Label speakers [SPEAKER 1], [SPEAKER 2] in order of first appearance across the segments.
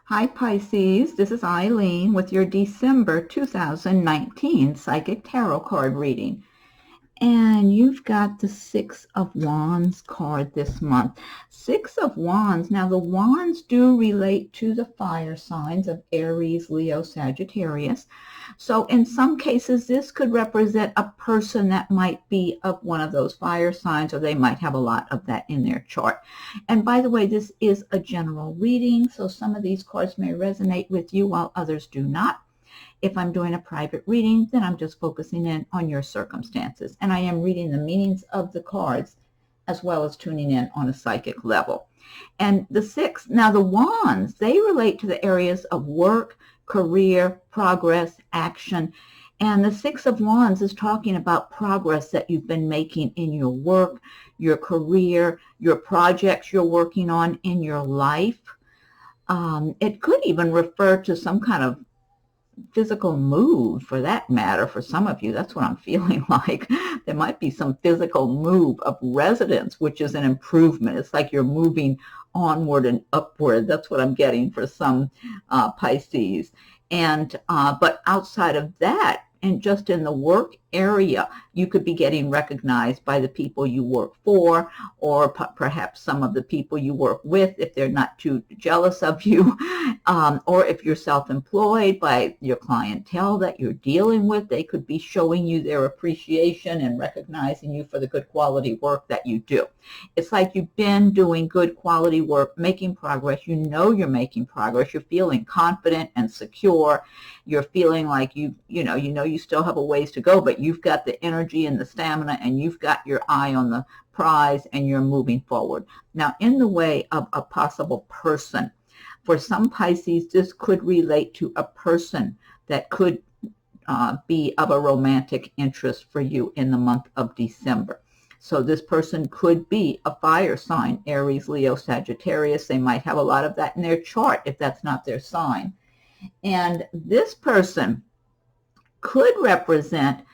[SPEAKER 1] Hi Pisces, this is Eileen with your December 2019 Psychic Tarot card reading. And you've got the Six of Wands card this month. Six of Wands. Now the Wands do relate to the fire signs of Aries, Leo, Sagittarius. So in some cases, this could represent a person that might be of one of those fire signs, or they might have a lot of that in their chart. And by the way, this is a general reading, so some of these cards may resonate with you while others do not. If I'm doing a private reading, then I'm just focusing in on your circumstances. And I am reading the meanings of the cards as well as tuning in on a psychic level. And the six, now the wands, they relate to the areas of work, career, progress, action. And the Six of Wands is talking about progress that you've been making in your work, your career, your projects you're working on in your life. It could even refer to some kind of physical move, for that matter. For some of you, that's what I'm feeling like. There might be some physical move of residence, which is an improvement. It's like you're moving onward and upward. That's what I'm getting for some Pisces. And but outside of that, and just in the work area, you could be getting recognized by the people you work for, or perhaps some of the people you work with, if they're not too jealous of you, or if you're self-employed, by your clientele that you're dealing with. They could be showing you their appreciation and recognizing you for the good quality work that you do. It's like you've been doing good quality work, making progress. You know you're making progress. You're feeling confident and secure. You're feeling like you know you still have a ways to go, but you've got the energy and the stamina, and you've got your eye on the prize, and you're moving forward. Now, in the way of a possible person, for some Pisces, this could relate to a person that could be of a romantic interest for you in the month of December. So this person could be a fire sign, Aries, Leo, Sagittarius. They might have a lot of that in their chart if that's not their sign. And this person could represent,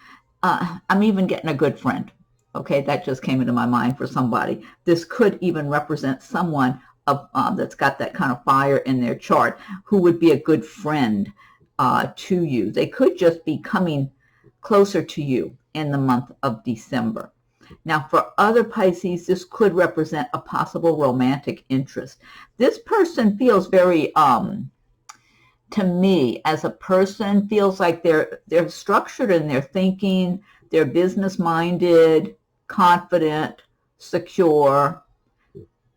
[SPEAKER 1] I'm even getting a good friend. Okay, that just came into my mind for somebody. This could even represent someone that's got that kind of fire in their chart, who would be a good friend to you. They could just be coming closer to you in the month of December. Now, for other Pisces, this could represent a possible romantic interest. This person feels very, to me, as a person, feels like they're structured in their thinking, they're business-minded, confident, secure.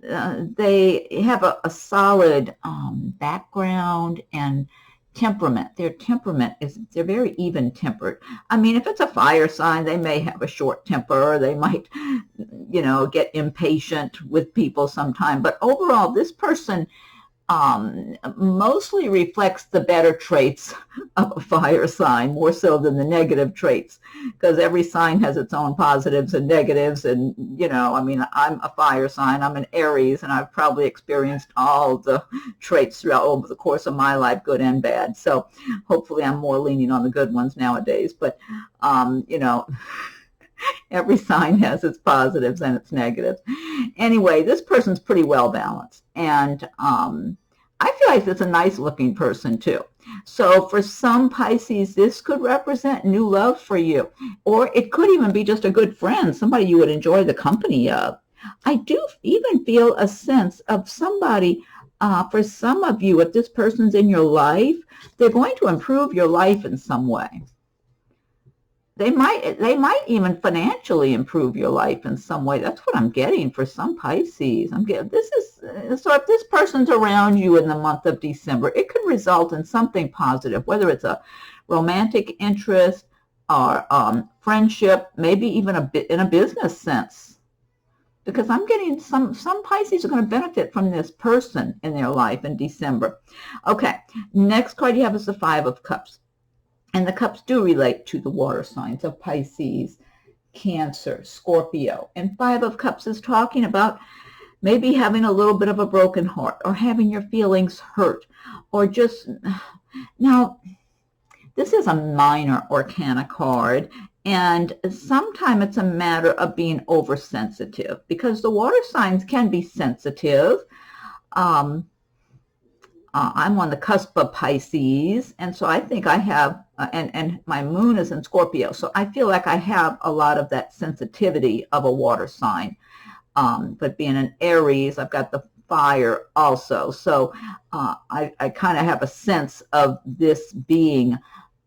[SPEAKER 1] They have a solid background and temperament. Their temperament is, they're very even-tempered. I mean, if it's a fire sign, they may have a short temper. They might, get impatient with people sometime. But overall, this person mostly reflects the better traits of a fire sign, more so than the negative traits, because every sign has its own positives and negatives. And, I'm a fire sign, I'm an Aries, and I've probably experienced all the traits throughout over the course of my life, good and bad. So hopefully I'm more leaning on the good ones nowadays. But, every sign has its positives and its negatives. Anyway, this person's pretty well balanced. And I feel like it's a nice looking person too. So for some Pisces, this could represent new love for you. Or it could even be just a good friend, somebody you would enjoy the company of. I do even feel a sense of somebody, for some of you, if this person's in your life, they're going to improve your life in some way. They might even financially improve your life in some way. That's what I'm getting for some Pisces. So if this person's around you in the month of December, it could result in something positive, whether it's a romantic interest or friendship, maybe even in a business sense. Because I'm getting some Pisces are going to benefit from this person in their life in December. Okay, next card you have is the Five of Cups. And the cups do relate to the water signs of Pisces, Cancer, Scorpio. And Five of Cups is talking about maybe having a little bit of a broken heart, or having your feelings hurt, or just, now, this is a minor arcana card, and sometimes it's a matter of being oversensitive, because the water signs can be sensitive. I'm on the cusp of Pisces, and so I think I have, and my moon is in Scorpio, so I feel like I have a lot of that sensitivity of a water sign. But being an Aries, I've got the fire also. So I kind of have a sense of this being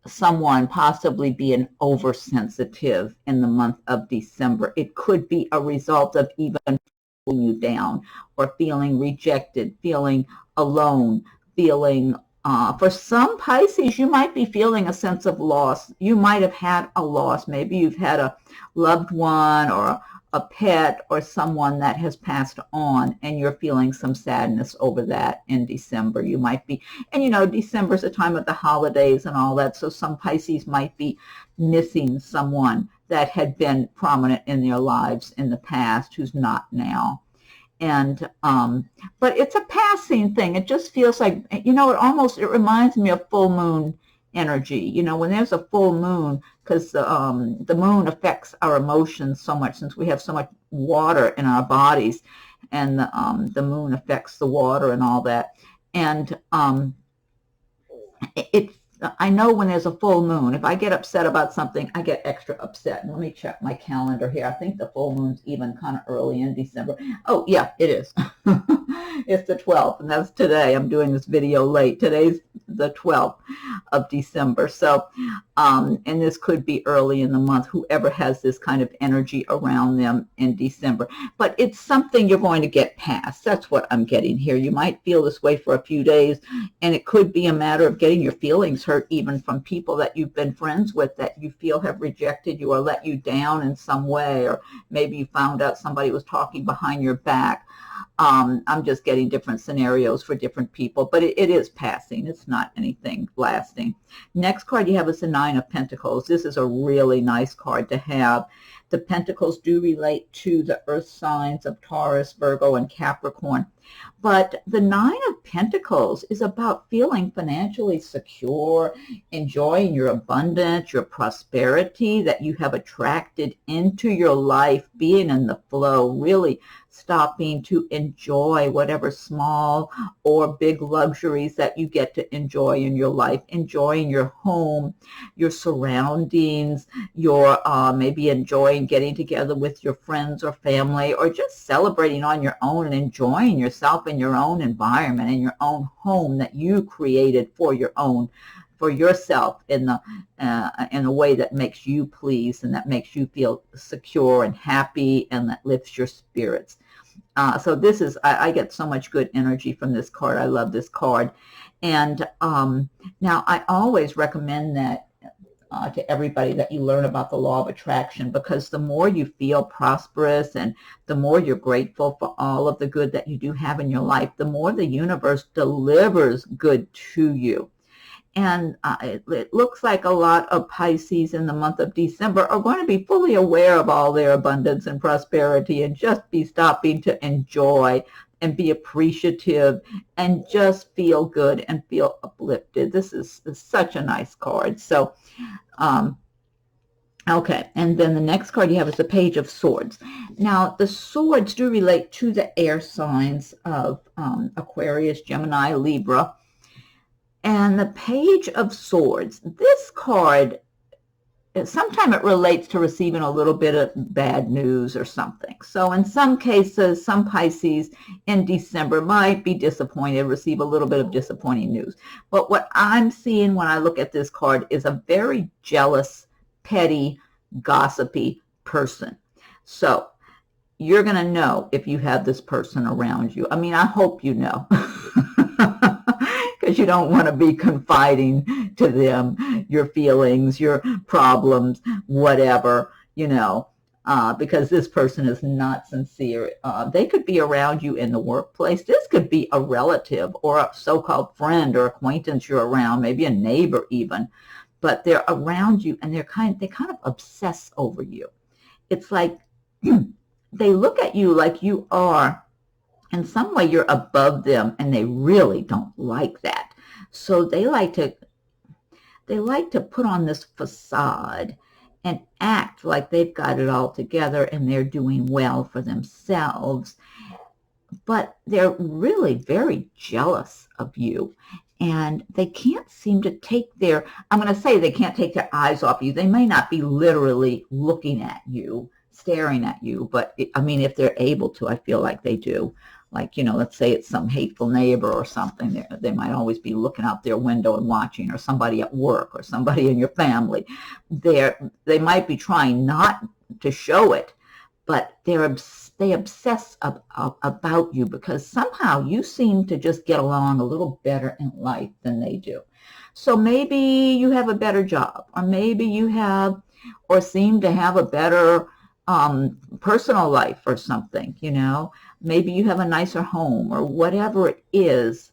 [SPEAKER 1] someone possibly being oversensitive in the month of December. It could be a result of even pulling you down or feeling rejected, feeling alone, feeling for some Pisces, you might be feeling a sense of loss. You might have had a loss. Maybe you've had a loved one or a pet or someone that has passed on, and you're feeling some sadness over that in December. You might be, and you know, December is a time of the holidays and all that, so some Pisces might be missing someone that had been prominent in their lives in the past who's not now. And but it's a passing thing. It just feels like, you know, it reminds me of full moon energy. You know, when there's a full moon, because the moon affects our emotions so much, since we have so much water in our bodies, and the moon affects the water and all that. And I know when there's a full moon, if I get upset about something, I get extra upset. And let me check my calendar here. I think the full moon's even kind of early in December. Oh, yeah, it is. It's the 12th, and that's today. I'm doing this video late. Today's the 12th of December. So, and this could be early in the month, whoever has this kind of energy around them in December. But it's something you're going to get past. That's what I'm getting here. You might feel this way for a few days, and it could be a matter of getting your feelings hurt even from people that you've been friends with that you feel have rejected you or let you down in some way, or maybe you found out somebody was talking behind your back. I'm just getting different scenarios for different people, but it is passing. It's not anything lasting. Next card you have is the Nine of Pentacles. This is a really nice card to have. The Pentacles do relate to the earth signs of Taurus, Virgo, and Capricorn. But the Nine of Pentacles is about feeling financially secure, enjoying your abundance, your prosperity that you have attracted into your life, being in the flow, really stopping to enjoy whatever small or big luxuries that you get to enjoy in your life, enjoying your home, your surroundings, your maybe enjoying getting together with your friends or family, or just celebrating on your own and enjoying yourself in your own environment, in your own home that you created for yourself in a way that makes you pleased and that makes you feel secure and happy and that lifts your spirits. So this is, I get so much good energy from this card. I love this card. And now I always recommend that to everybody, that you learn about the law of attraction, because the more you feel prosperous and the more you're grateful for all of the good that you do have in your life, the more the universe delivers good to you. And it looks like a lot of Pisces in the month of December are going to be fully aware of all their abundance and prosperity and just be stopping to enjoy and be appreciative and just feel good and feel uplifted. This is such a nice card. So, okay, and then the next card you have is the Page of Swords. Now, the swords do relate to the air signs of Aquarius, Gemini, Libra. And the Page of Swords, this card, sometimes it relates to receiving a little bit of bad news or something. So in some cases, some Pisces in December might be disappointed, receive a little bit of disappointing news. But what I'm seeing when I look at this card is a very jealous, petty, gossipy person. So you're going to know if you have this person around you. I mean, I hope you know. Because you don't want to be confiding to them your feelings, your problems, whatever, you know, because this person is not sincere. They could be around you in the workplace. This could be a relative or a so-called friend or acquaintance you're around, maybe a neighbor even, but they're around you and they kind of obsess over you. It's like they look at you like you are, in some way you're above them, and they really don't like that. So they like to put on this facade and act like they've got it all together and they're doing well for themselves. but they're really very jealous of you. And they can't seem to take their, I'm going to say they can't take their eyes off you. They may not be literally looking at you, staring at you, but I mean, if they're able to, I feel like they do. Like, let's say it's some hateful neighbor or something. They might always be looking out their window and watching, or somebody at work or somebody in your family. They might be trying not to show it, but they obsess about you because somehow you seem to just get along a little better in life than they do. So maybe you have a better job, or maybe you have or seem to have a better personal life or something, Maybe you have a nicer home or whatever it is.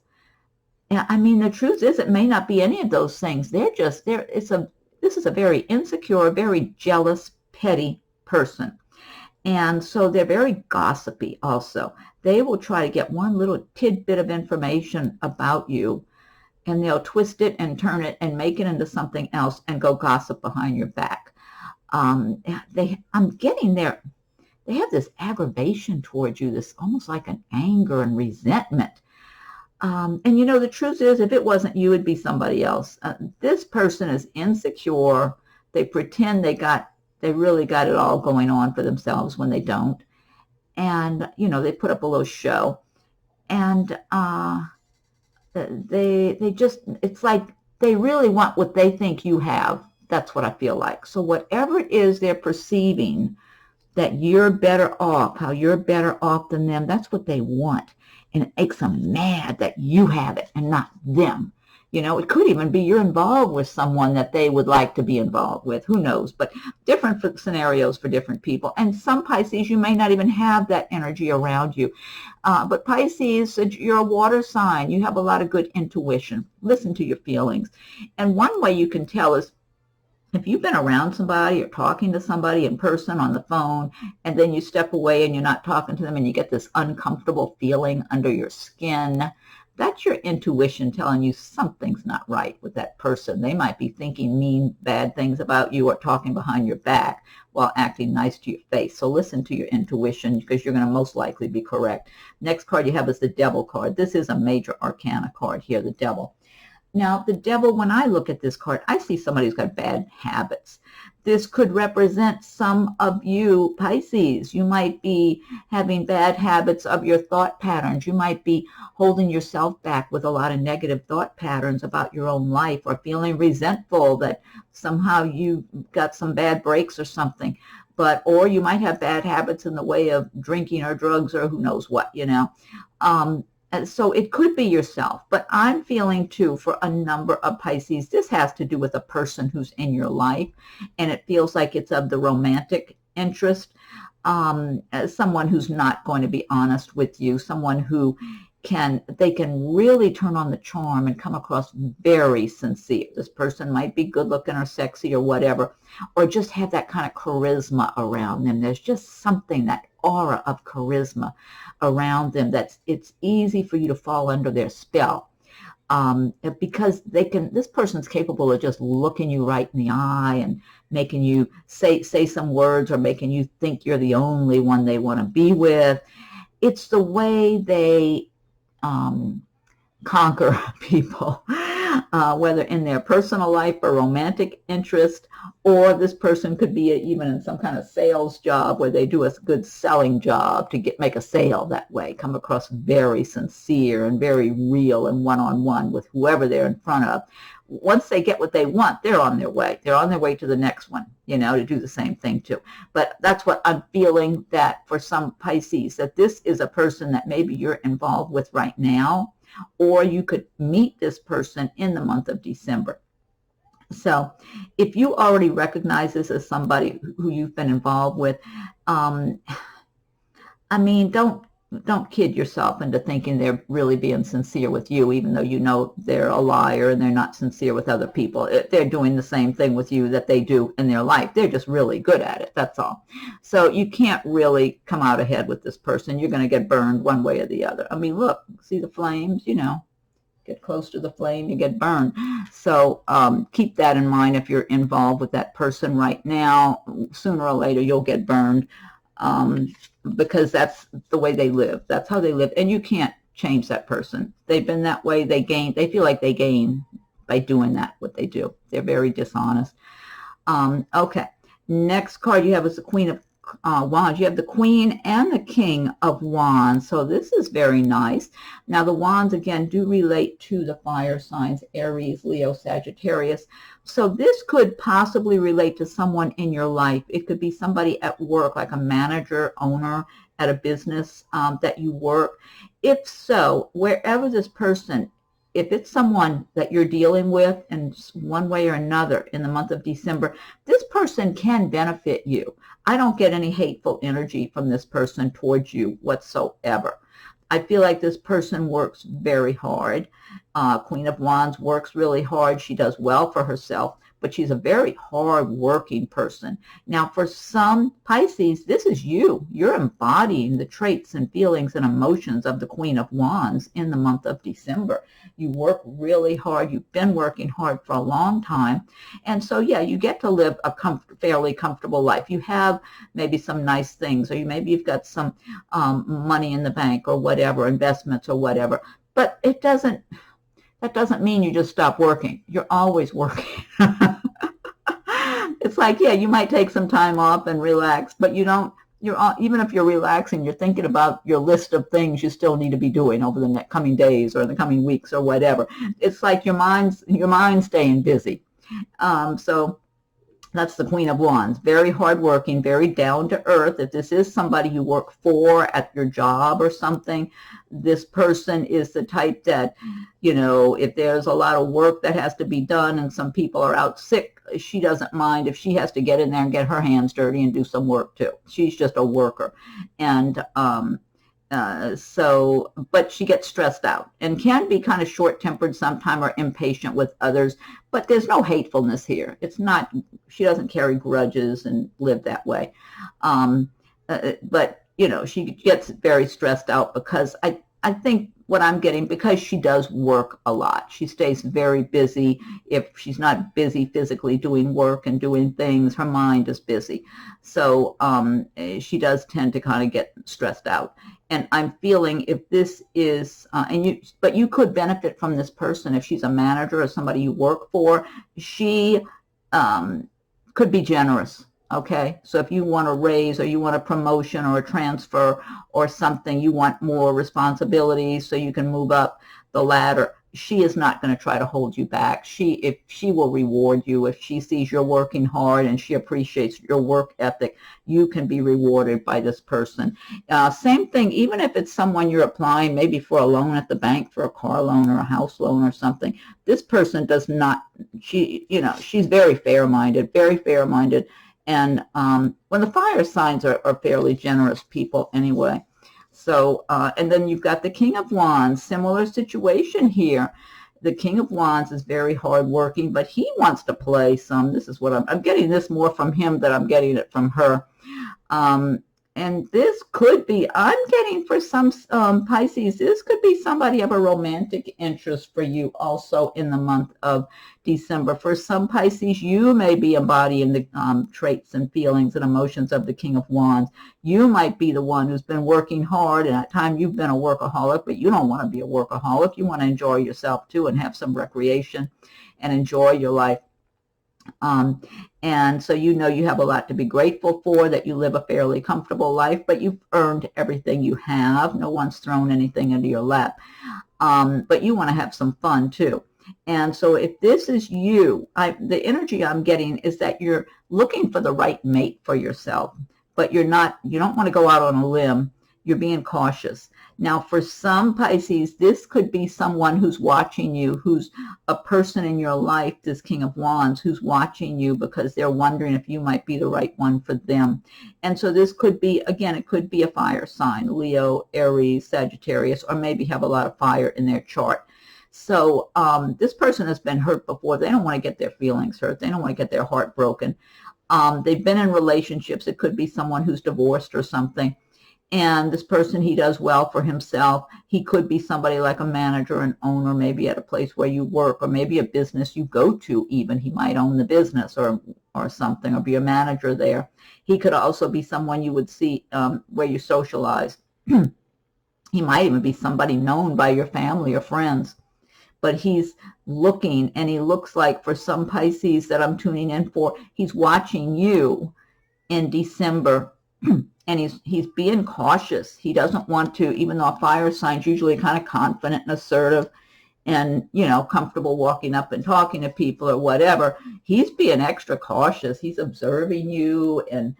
[SPEAKER 1] I mean, the truth is it may not be any of those things. This is a very insecure, very jealous, petty person. And so they're very gossipy also. They will try to get one little tidbit of information about you, and they'll twist it and turn it and make it into something else and go gossip behind your back. I'm getting there. They have this aggravation towards you, this almost like an anger and resentment. And the truth is, if it wasn't you, it'd be somebody else. This person is insecure. They pretend they really got it all going on for themselves when they don't. And, they put up a little show. And it's like they really want what they think you have. That's what I feel like. So whatever it is they're perceiving that you're better off, how you're better off than them, that's what they want. And it makes them mad that you have it and not them. It could even be you're involved with someone that they would like to be involved with. Who knows? But different scenarios for different people. And some Pisces, you may not even have that energy around you. But Pisces, you're a water sign. You have a lot of good intuition. Listen to your feelings. And one way you can tell is if you've been around somebody or talking to somebody in person on the phone, and then you step away and you're not talking to them and you get this uncomfortable feeling under your skin, that's your intuition telling you something's not right with that person. They might be thinking mean, bad things about you or talking behind your back while acting nice to your face. So listen to your intuition because you're going to most likely be correct. Next card you have is the Devil card. This is a major arcana card here, the Devil. Now, the Devil, when I look at this card, I see somebody who's got bad habits. This could represent some of you, Pisces. You might be having bad habits of your thought patterns. You might be holding yourself back with a lot of negative thought patterns about your own life, or feeling resentful that somehow you got some bad breaks or something. Or you might have bad habits in the way of drinking or drugs or who knows what, So it could be yourself, but I'm feeling too for a number of Pisces, this has to do with a person who's in your life, and it feels like it's of the romantic interest, someone who's not going to be honest with you, someone who they can really turn on the charm and come across very sincere. This person might be good looking or sexy or whatever, or just have that kind of charisma around them. There's just something, that aura of charisma around them, it's easy for you to fall under their spell, because this person's capable of just looking you right in the eye and making you say some words, or making you think you're the only one they want to be with. It's the way they conquer people, whether in their personal life or romantic interest, or this person could be even in some kind of sales job where they do a good selling job to make a sale that way, come across very sincere and very real and one-on-one with whoever they're in front of. Once they get what they want, they're on their way. They're on their way to the next one, to do the same thing too. But that's what I'm feeling, that for some Pisces, that this is a person that maybe you're involved with right now, or you could meet this person in the month of December. So if you already recognize this as somebody who you've been involved with, don't kid yourself into thinking they're really being sincere with you, even though they're a liar and they're not sincere with other people. They're doing the same thing with you that they do in their life. They're just really good at it, that's all. So you can't really come out ahead with this person. You're going to get burned one way or the other. Look, see the flames, get close to the flame, you get burned. So keep that in mind if you're involved with that person right now. Sooner or later, you'll get burned. because that's the way they live. That's how they live. And you can't change that person. They've been that way. They feel like they gain by doing that, what they do. They're very dishonest. Okay. Next card you have is the Queen of Wands. You have the Queen and the King of Wands. So this is very nice. Now the Wands again do relate to the fire signs, Aries, Leo, Sagittarius. So this could possibly relate to someone in your life. It could be somebody at work, like a manager, owner at a business that you work. If so, wherever this person, if it's someone that you're dealing with in one way or another in the month of December, this person can benefit you. I don't get any hateful energy from this person towards you whatsoever. I feel like this person works very hard. Queen of Wands works really hard. She does well for herself, but she's a very hard-working person. Now, for some Pisces, this is you. You're embodying the traits and feelings and emotions of the Queen of Wands in the month of December. You work really hard. You've been working hard for a long time. And so, yeah, you get to live a fairly comfortable life. You have maybe some nice things, or maybe you've got some money in the bank or whatever, investments or whatever. But that doesn't mean you just stop working. You're always working. It's like, yeah, you might take some time off and relax, but even if you're relaxing, you're thinking about your list of things you still need to be doing over the coming days or the coming weeks or whatever. It's like your mind's staying busy. So that's the Queen of Wands. Very hardworking, very down to earth. If this is somebody you work for at your job or something, this person is the type that, if there's a lot of work that has to be done and some people are out sick, she doesn't mind if she has to get in there and get her hands dirty and do some work too. She's just a worker. And but she gets stressed out and can be kind of short-tempered sometimes or impatient with others, but there's no hatefulness here. It's not, she doesn't carry grudges and live that way. But, she gets very stressed out because I think what I'm getting, because she does work a lot. She stays very busy. If she's not busy physically doing work and doing things, her mind is busy. So she does tend to kind of get stressed out. And I'm feeling if this is, but you could benefit from this person if she's a manager or somebody you work for. She could be generous. Okay, so if you want a raise or you want a promotion or a transfer or something, you want more responsibility so you can move up the ladder, she is not going to try to hold you back. If she will reward you. If she sees you're working hard and she appreciates your work ethic, you can be rewarded by this person. Same thing, even if it's someone you're applying maybe for a loan at the bank, for a car loan or a house loan or something, this person does not, she's very fair-minded, very fair-minded. And when the fire signs are fairly generous people anyway. So, and then you've got the King of Wands, similar situation here. The King of Wands is very hardworking, but he wants to play some. This is what I'm getting this more from him than I'm getting it from her. And this could be, I'm getting for some Pisces, this could be somebody of a romantic interest for you also in the month of December. For some Pisces, you may be embodying the traits and feelings and emotions of the King of Wands. You might be the one who's been working hard, and at times you've been a workaholic, but you don't want to be a workaholic. You want to enjoy yourself too and have some recreation and enjoy your life. And so you have a lot to be grateful for, that you live a fairly comfortable life, but you've earned everything you have. No one's thrown anything into your lap. But you want to have some fun too. And so if this is you, the energy I'm getting is that you're looking for the right mate for yourself, but you don't want to go out on a limb. You're being cautious. Now, for some Pisces, this could be someone who's watching you, who's a person in your life, this King of Wands, who's watching you because they're wondering if you might be the right one for them. And so this could be, again, it could be a fire sign, Leo, Aries, Sagittarius, or maybe have a lot of fire in their chart. So this person has been hurt before. They don't want to get their feelings hurt. They don't want to get their heart broken. They've been in relationships. It could be someone who's divorced or something. And this person, he does well for himself. He could be somebody like a manager, an owner, maybe at a place where you work, or maybe a business you go to even. He might own the business or or something, or be a manager there. He could also be someone you would see where you socialize. He might even be somebody known by your family or friends. But he's looking, and he looks like, for some Pisces that I'm tuning in for, he's watching you in December, and he's being cautious. He doesn't want to, even though a fire sign's usually kind of confident and assertive and, you know, comfortable walking up and talking to people or whatever, he's being extra cautious. He's observing you, and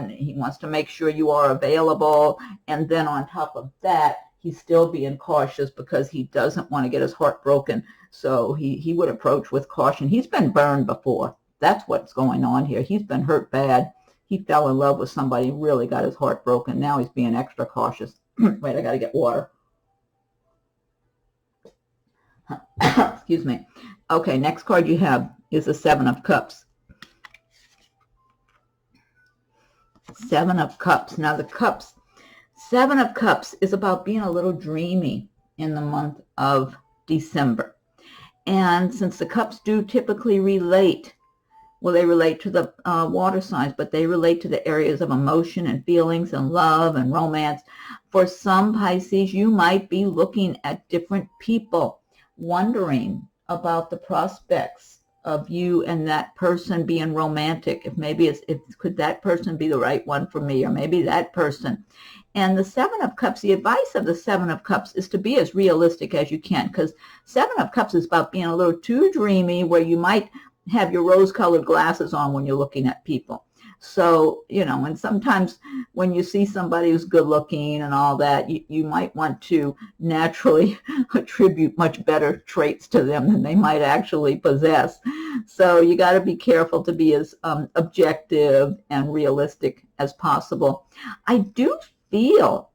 [SPEAKER 1] he wants to make sure you are available. And then on top of that, he's still being cautious because he doesn't want to get his heart broken. So he would approach with caution. He's been burned before. That's what's going on here. He's been hurt bad. He fell in love with somebody, really got his heart broken. Now he's being extra cautious. Wait, I got to get water. Excuse me. Okay, next card you have is the Seven of Cups. Seven of Cups. Now the cups, Seven of Cups is about being a little dreamy in the month of December. And since the cups do typically relate, well, they relate to the water signs, but they relate to the areas of emotion and feelings and love and romance. For some Pisces, you might be looking at different people, wondering about the prospects of you and that person being romantic. If maybe could that person be the right one for me, or maybe that person. And the Seven of Cups, the advice of the Seven of Cups is to be as realistic as you can, because Seven of Cups is about being a little too dreamy, where you might have your rose-colored glasses on when you're looking at people. So, you know, and sometimes when you see somebody who's good looking and all that, you might want to naturally attribute much better traits to them than they might actually possess. So you got to be careful to be as objective and realistic as possible. I do feel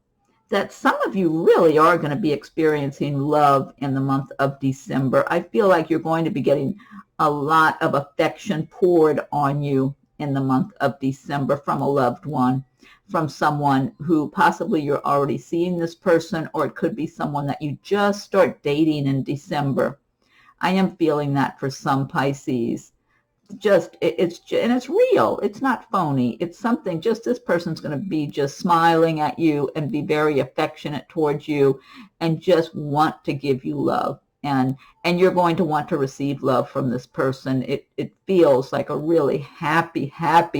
[SPEAKER 1] that some of you really are going to be experiencing love in the month of December. I feel like you're going to be getting a lot of affection poured on you in the month of December from a loved one, from someone who possibly you're already seeing this person, or it could be someone that you just start dating in December. I am feeling that for some Pisces. It's real. It's not phony. It's something, just this person's going to be just smiling at you and be very affectionate towards you and just want to give you love. And you're going to want to receive love from this person. It feels like a really happy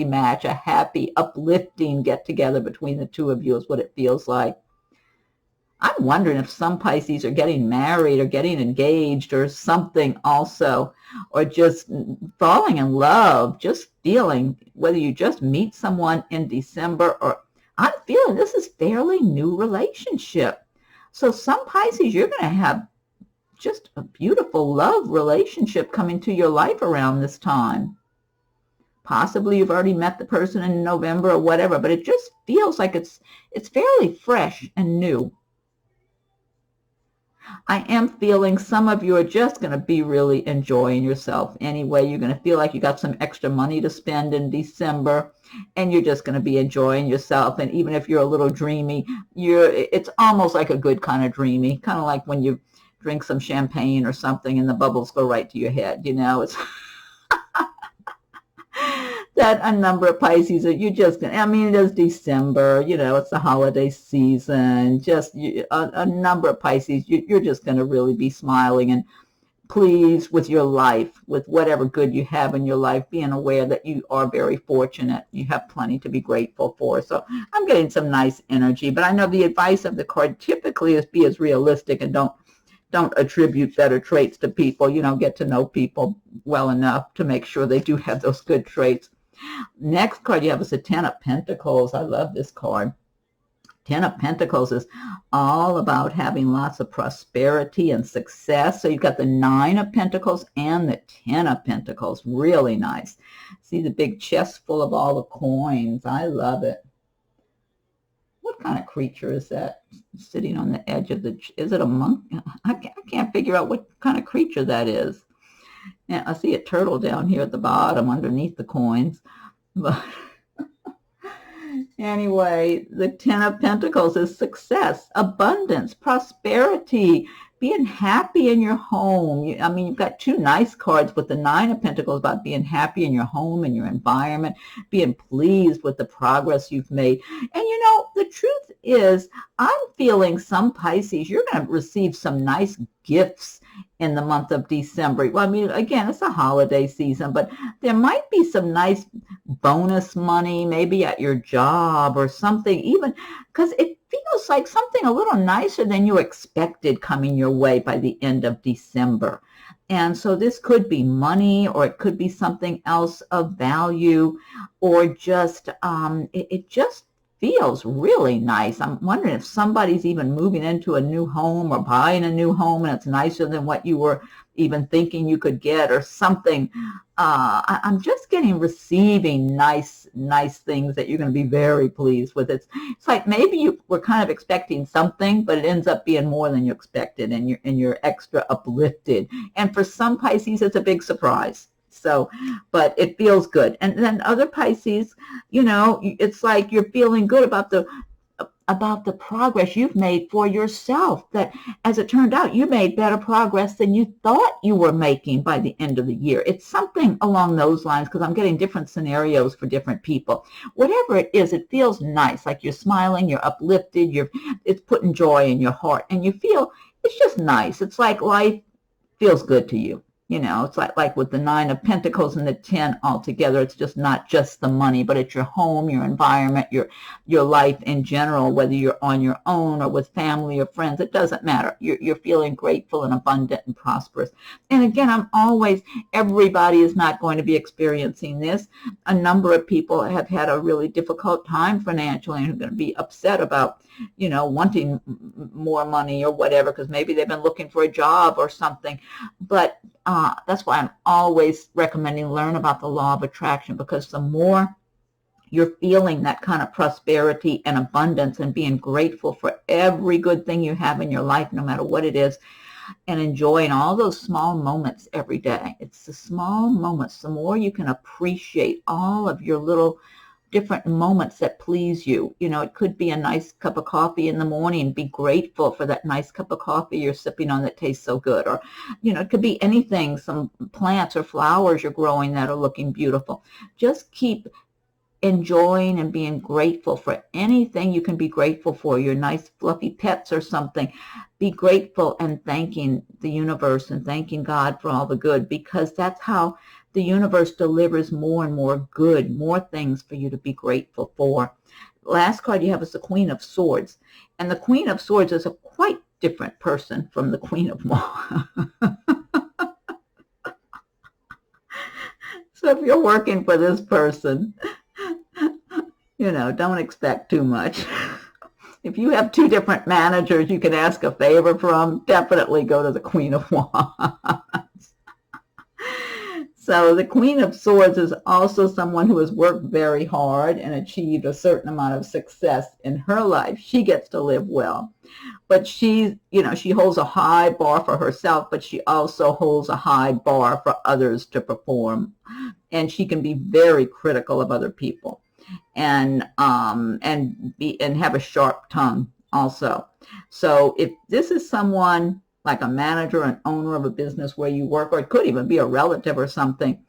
[SPEAKER 1] match, a happy, uplifting get-together between the two of you is what it feels like. I'm wondering if some Pisces are getting married or getting engaged or something also, or just falling in love, just feeling, whether you just meet someone in December, or I'm feeling this is fairly new relationship. So some Pisces, you're going to have just a beautiful love relationship coming to your life around this time. Possibly you've already met the person in November or whatever, but it just feels like it's fairly fresh and new. I am feeling some of you are just going to be really enjoying yourself anyway. You're going to feel like you got some extra money to spend in December, and you're just going to be enjoying yourself. And even if you're a little dreamy, it's almost like a good kind of dreamy, kind of like when you drink some champagne or something and the bubbles go right to your head. You know, it's that a number of Pisces are you just gonna, I mean, it is December, you know, it's the holiday season, just a number of Pisces, you're just going to really be smiling and pleased with your life, with whatever good you have in your life, being aware that you are very fortunate. You have plenty to be grateful for. So I'm getting some nice energy, but I know the advice of the card typically is be as realistic and don't attribute better traits to people. You know, get to know people well enough to make sure they do have those good traits. Next card you have is the Ten of Pentacles. I love this card. Ten of Pentacles is all about having lots of prosperity and success. So you've got the Nine of Pentacles and the Ten of Pentacles. Really nice. See the big chest full of all the coins. I love it. What kind of creature is that sitting on the edge of the, is it a monk? I can't figure out what kind of creature that is. And I see a turtle down here at the bottom underneath the coins. But anyway, the Ten of Pentacles is success, abundance, prosperity, being happy in your home. I mean, you've got two nice cards with the Nine of Pentacles about being happy in your home and your environment, being pleased with the progress you've made. And you know, the truth is, I'm feeling some Pisces, you're going to receive some nice gifts in the month of December. Well, I mean, again, it's a holiday season, but there might be some nice bonus money, maybe at your job or something, even because it feels like something a little nicer than you expected coming your way by the end of December. And so this could be money, or it could be something else of value, or just it just feels really nice. I'm wondering if somebody's even moving into a new home or buying a new home and it's nicer than what you were even thinking you could get or something. I'm just receiving nice things that you're going to be very pleased with. It's like maybe you were kind of expecting something, but it ends up being more than you expected, and you're extra uplifted. And for some Pisces, it's a big surprise. So, but it feels good. And then other Pisces, you know, it's like you're feeling good about the progress you've made for yourself, that as it turned out, you made better progress than you thought you were making by the end of the year. It's something along those lines, because I'm getting different scenarios for different people. Whatever it is, it feels nice, like you're smiling, you're uplifted, it's putting joy in your heart, and you feel it's just nice. It's like life feels good to you. You know, it's like with the Nine of Pentacles and the 10 altogether, it's just not just the money, but it's your home, your environment, your life in general, whether you're on your own or with family or friends. It doesn't matter. You're feeling grateful and abundant and prosperous. And again, everybody is not going to be experiencing this. A number of people have had a really difficult time financially and are going to be upset about, you know, wanting more money or whatever, because maybe they've been looking for a job or something. But that's why I'm always recommending learn about the law of attraction, because the more you're feeling that kind of prosperity and abundance and being grateful for every good thing you have in your life, no matter what it is, and enjoying all those small moments every day. It's the small moments. The more you can appreciate all of your little different moments that please you. You know, it could be a nice cup of coffee in the morning. Be grateful for that nice cup of coffee you're sipping on that tastes so good. Or, you know, it could be anything, some plants or flowers you're growing that are looking beautiful. Just keep enjoying and being grateful for anything you can be grateful for, your nice fluffy pets or something. Be grateful and thanking the universe and thanking God for all the good, because that's how the universe delivers more and more good, more things for you to be grateful for. Last card you have is the Queen of Swords. And the Queen of Swords is a quite different person from the Queen of Wands. So if you're working for this person, you know, don't expect too much. If you have two different managers you can ask a favor from, definitely go to the Queen of Wands. So the Queen of Swords is also someone who has worked very hard and achieved a certain amount of success in her life. She gets to live well. But she holds a high bar for herself, but she also holds a high bar for others to perform. And she can be very critical of other people and have a sharp tongue also. So if this is someone like a manager and owner of a business where you work, or it could even be a relative or something,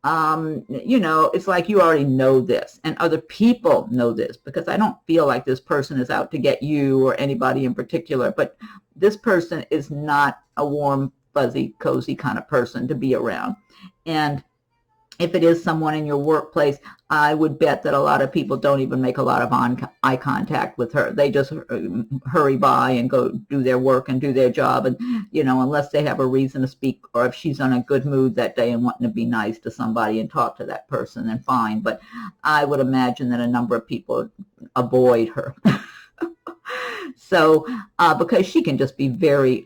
[SPEAKER 1] you know, it's like you already know this and other people know this, because I don't feel like this person is out to get you or anybody in particular, but this person is not a warm, fuzzy, cozy kind of person to be around. And if it is someone in your workplace, I would bet that a lot of people don't even make a lot of eye contact with her. They just hurry by and go do their work and do their job. And, you know, unless they have a reason to speak, or if she's in a good mood that day and wanting to be nice to somebody and talk to that person, then fine. But I would imagine that a number of people avoid her. So, because she can just be very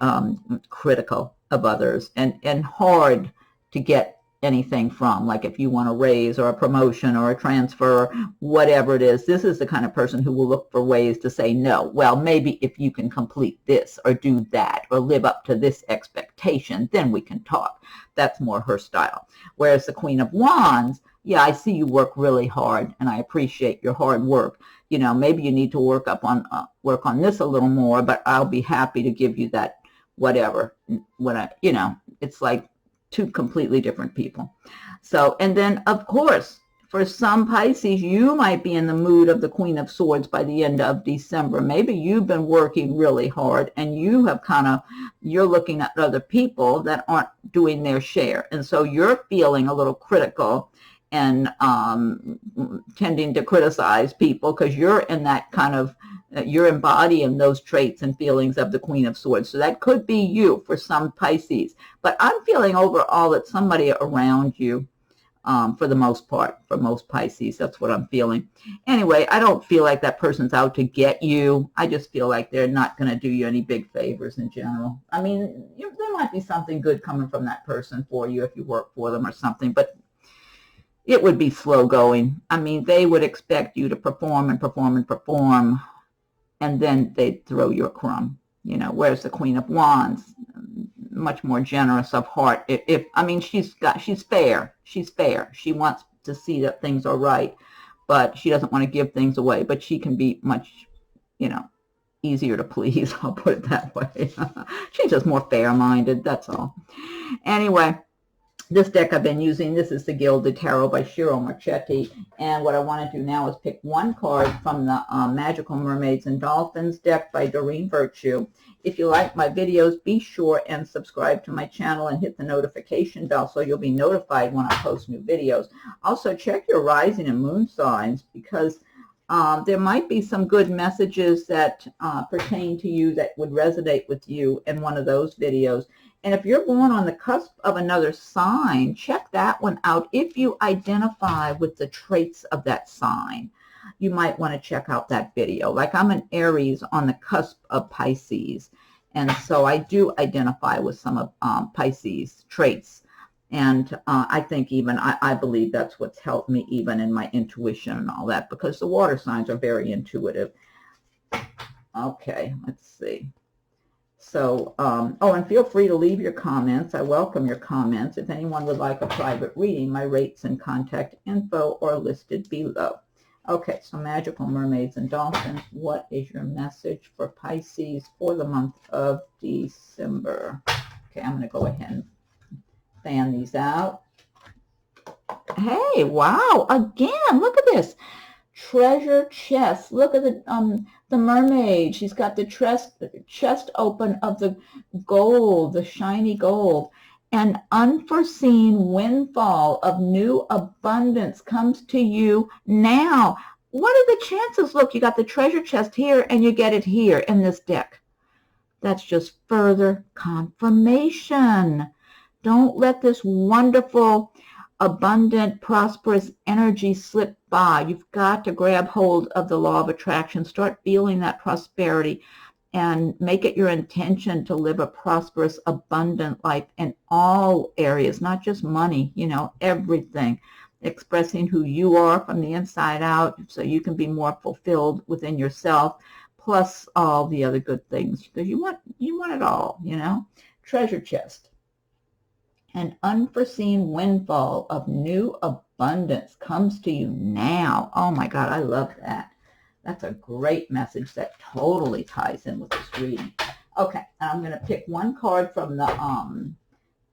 [SPEAKER 1] critical of others and hard to get anything from, like if you want a raise or a promotion or a transfer, whatever it is. This is the kind of person who will look for ways to say no. Well, maybe if you can complete this or do that or live up to this expectation, then we can talk. That's more her style. Whereas the Queen of Wands, yeah, I see you work really hard and I appreciate your hard work. Maybe you need to work on this a little more, but I'll be happy to give you that whatever. It's like two completely different people. So, and then of course, for some Pisces, you might be in the mood of the Queen of Swords by the end of December. Maybe you've been working really hard and you have you're looking at other people that aren't doing their share. And so you're feeling a little critical and tending to criticize people because you're in that you're embodying those traits and feelings of the Queen of Swords. So that could be you for some Pisces. But I'm feeling overall that somebody around you, for the most part, for most Pisces, that's what I'm feeling. Anyway, I don't feel like that person's out to get you. I just feel like they're not going to do you any big favors in general. I mean, there might be something good coming from that person for you if you work for them or something, but it would be slow going. I mean, they would expect you to perform and perform and perform, and then they'd throw you a crumb. Whereas the Queen of Wands, much more generous of heart. She's fair. She's fair. She wants to see that things are right, but she doesn't want to give things away. But she can be much, easier to please. I'll put it that way. She's just more fair-minded. That's all. Anyway, this deck I've been using, this is the Gilded Tarot by Ciro Marchetti. And what I want to do now is pick one card from the Magical Mermaids and Dolphins deck by Doreen. If you like my videos, be sure and subscribe to my channel and hit the notification bell so you'll be notified when I post new videos. Also, check your rising and moon signs because there might be some good messages that pertain to you that would resonate with you in one of those videos. And if you're born on the cusp of another sign, check that one out. If you identify with the traits of that sign, you might want to check out that video. Like I'm an Aries on the cusp of Pisces. And so I do identify with some of Pisces traits. And I think I believe that's what's helped me even in my intuition and all that, because the water signs are very intuitive. Okay, let's see. So, and feel free to leave your comments. I welcome your comments. If anyone would like a private reading, my rates and contact info are listed below. Okay, so Magical Mermaids and Dolphins, what is your message for Pisces for the month of December? Okay, I'm going to go ahead and fan these out. Hey, wow, again, look at this. Treasure chest. Look at the mermaid. She's got the chest open of the gold, the shiny gold. An unforeseen windfall of new abundance comes to you now. What are the chances? Look, you got the treasure chest here and you get it here in this deck. That's just further confirmation. Don't let this wonderful, abundant, prosperous energy slip by. You've got to grab hold of the law of attraction. Start feeling that prosperity and make it your intention to live a prosperous, abundant life in all areas, not just money, everything. Expressing who you are from the inside out so you can be more fulfilled within yourself, plus all the other good things, because you want it all, Treasure chest. An unforeseen windfall of new abundance comes to you now. Oh my God, I love that. That's a great message that totally ties in with this reading. Okay, I'm going to pick one card from the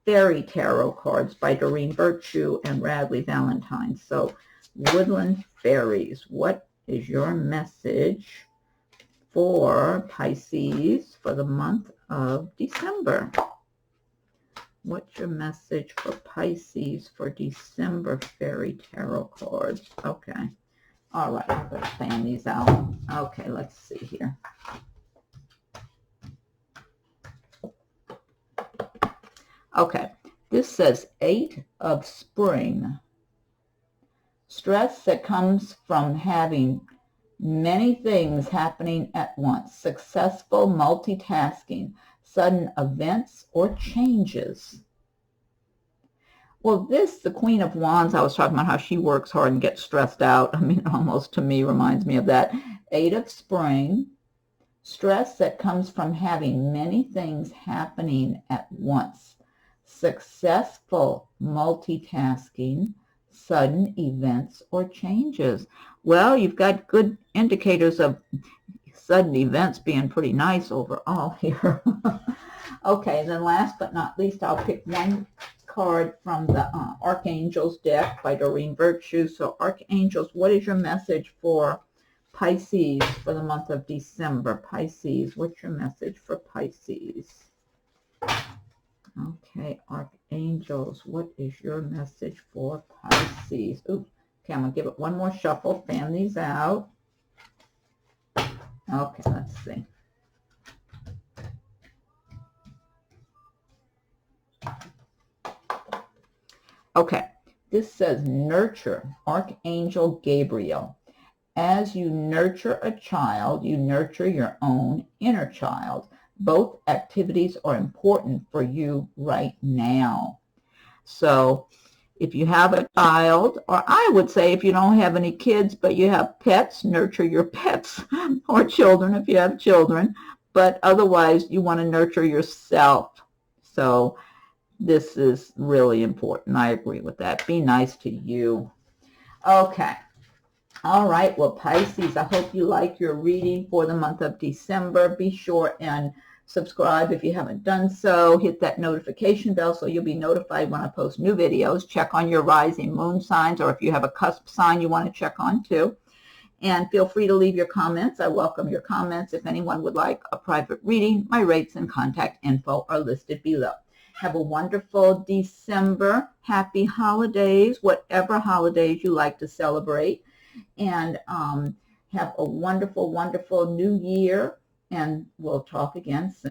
[SPEAKER 1] Fairy Tarot cards by Doreen and Radleigh Valentine. So, Woodland Fairies, what is your message for Pisces for the month of December? What's your message for Pisces for December, Fairy Tarot cards? Okay. All right, I'm going to fan these out. Okay, let's see here. Okay, this says 8 of Spring. Stress that comes from having many things happening at once. Successful multitasking. Sudden events or changes. Well, the Queen of Wands, I was talking about how she works hard and gets stressed out. I mean, almost to me reminds me of that. 8 of Spring, stress that comes from having many things happening at once. Successful multitasking, sudden events or changes. Well, you've got good indicators of sudden events being pretty nice overall here. Okay, and then last but not least, I'll pick one card from the Archangels deck by Doreen Virtue. So Archangels, what is your message for Pisces for the month of December? Pisces, what's your message for Pisces? Okay, Archangels, what is your message for Pisces? Ooh, okay, I'm going to give it one more shuffle, fan these out. Okay, let's see. Okay, this says nurture, Archangel Gabriel. As you nurture a child, you nurture your own inner child. Both activities are important for you right now. So if you have a child, or I would say if you don't have any kids, but you have pets, nurture your pets, or children if you have children. But otherwise, you want to nurture yourself. So this is really important. I agree with that. Be nice to you. Okay. All right. Well, Pisces, I hope you like your reading for the month of December. Be sure and subscribe if you haven't done so. Hit that notification bell so you'll be notified when I post new videos. Check on your rising moon signs, or if you have a cusp sign you want to check on too. And feel free to leave your comments. I welcome your comments. If anyone would like a private reading, my rates and contact info are listed below. Have a wonderful December. Happy holidays, whatever holidays you like to celebrate. And have a wonderful, wonderful new year. And we'll talk again soon.